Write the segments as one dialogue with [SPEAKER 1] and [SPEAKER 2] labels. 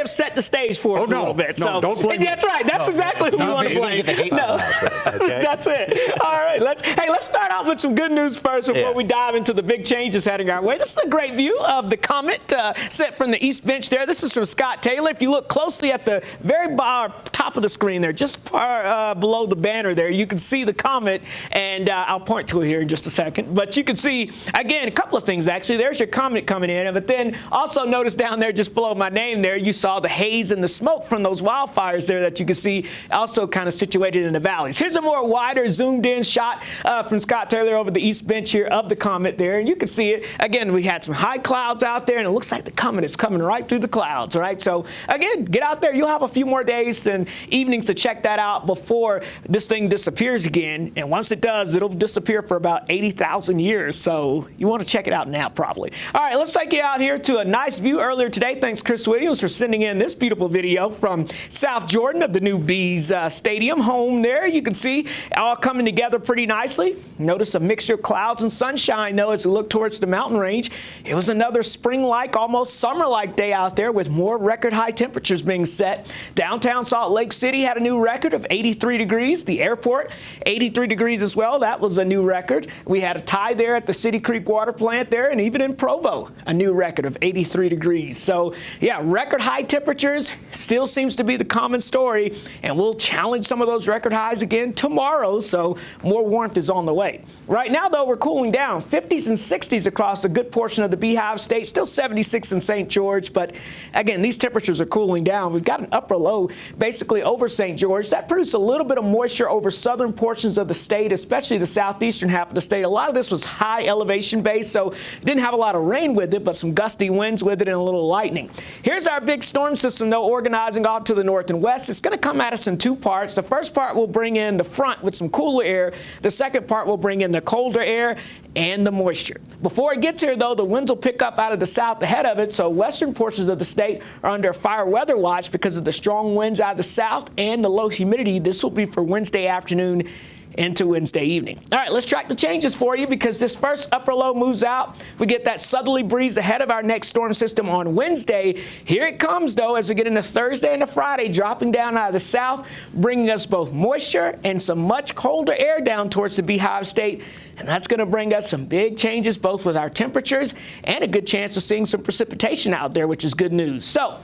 [SPEAKER 1] have set the stage for us a little bit.
[SPEAKER 2] No, don't blame me.
[SPEAKER 1] That's right. That's exactly who we want to blame. No, that's it. All right. Let's start out with some good news first before we dive into the big changes heading our way. This is a great view of the Comet set from the East Bench there. This is from Scott Taylor. If you look closely at the very top of the screen there, just below the banner there, you can see the Comet, and I'll point to it here in just a second. But you can see, again, a couple of things, actually. There's your Comet coming in, but then also notice down there just below my name there, you saw the haze and the smoke from those wildfires there that you can see also kind of situated in the valleys. Here's a more wider, zoomed-in shot from Scott Taylor over the East Bench here of the Comet there, and you can see it. Again, we had some high clouds out there, and it looks like the Comet is coming right through the clouds, right? So, again, get out there. You'll have a few more days and evenings to check that out before this thing disappears again, and once it does, it'll disappear for about 80,000 years, so you want to check it out now, probably. All right, let's take you out here to a nice view earlier today. Thanks, Chris Williams, for sending in this beautiful video from South Jordan of the new Bees Stadium home there. You can see all coming together pretty nicely. Notice a mixture of clouds and sunshine, though, as we look towards the mountain range. It was another spring-like, almost summer-like day out there with more record-high temperatures being set. Downtown Salt Lake City had a new record of 83 degrees. The airport, 83 degrees as well. That was a new record. We had a tie there at the City Creek Water Plant there, and even in Provo, a new record of 83 degrees. So, yeah, record high temperatures still seems to be the common story, and we'll challenge some of those record highs again tomorrow, so more warmth is on the way. Right now, though, we're cooling down. 50s and 60s across a good portion of the Beehive State, still 76 in St. George, but again, these temperatures are cooling down. We've got an upper low basically over St. George. That produced a little bit of moisture over southern portions of the state, especially the southeastern half of the state. A lot of this was high elevation based, so didn't have a lot of rain with it, but some gusty winds with it and a little lightning. Here's our big storm system, though, organizing off to the north and west. It's going to come at us in two parts. The first part will bring in the front with some cooler air. The second part will bring in the colder air and the moisture. Before it gets here, though, the winds will pick up out of the south ahead of it, so western portions of the state are under fire weather watch because of the strong winds out of the south and the low humidity. This will be for Wednesday afternoon into Wednesday evening. All right, let's track the changes for you because this first upper low moves out. We get that southerly breeze ahead of our next storm system on Wednesday. Here it comes, though, as we get into Thursday and Friday, dropping down out of the south, bringing us both moisture and some much colder air down towards the Beehive State. And that's going to bring us some big changes, both with our temperatures and a good chance of seeing some precipitation out there, which is good news. So,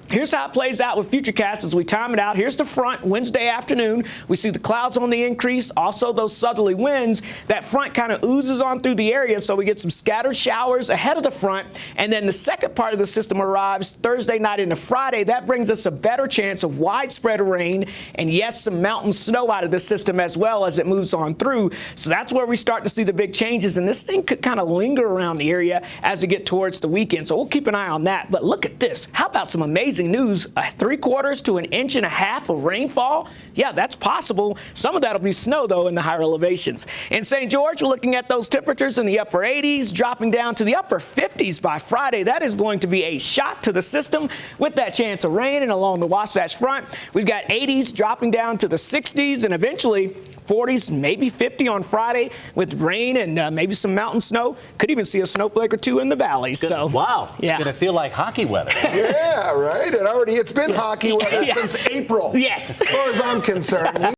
[SPEAKER 1] here's how it plays out with Futurecast as we time it out. Here's the front Wednesday afternoon. We see the clouds on the increase, also those southerly winds. That front kind of oozes on through the area, so we get some scattered showers ahead of the front. And then the second part of the system arrives Thursday night into Friday. That brings us a better chance of widespread rain and, yes, some mountain snow out of the system as well as it moves on through. So that's where we start to see the big changes, and this thing could kind of linger around the area as we get towards the weekend. So we'll keep an eye on that. But look at this. How about some amazing news, 3/4 to 1.5 inches of rainfall. Yeah, that's possible. Some of that will be snow, though, in the higher elevations. In St. George, we're looking at those temperatures in the upper 80s, dropping down to the upper 50s by Friday. That is going to be a shock to the system with that chance of rain. And along the Wasatch Front, we've got 80s dropping down to the 60s and eventually 40s, maybe 50 on Friday with rain and maybe some mountain snow. Could even see a snowflake or two in the valleys. So,
[SPEAKER 3] wow, it's going to feel like hockey weather.
[SPEAKER 4] Yeah, right. It's been hockey weather since April.
[SPEAKER 1] Yes.
[SPEAKER 4] As far as I'm concerned.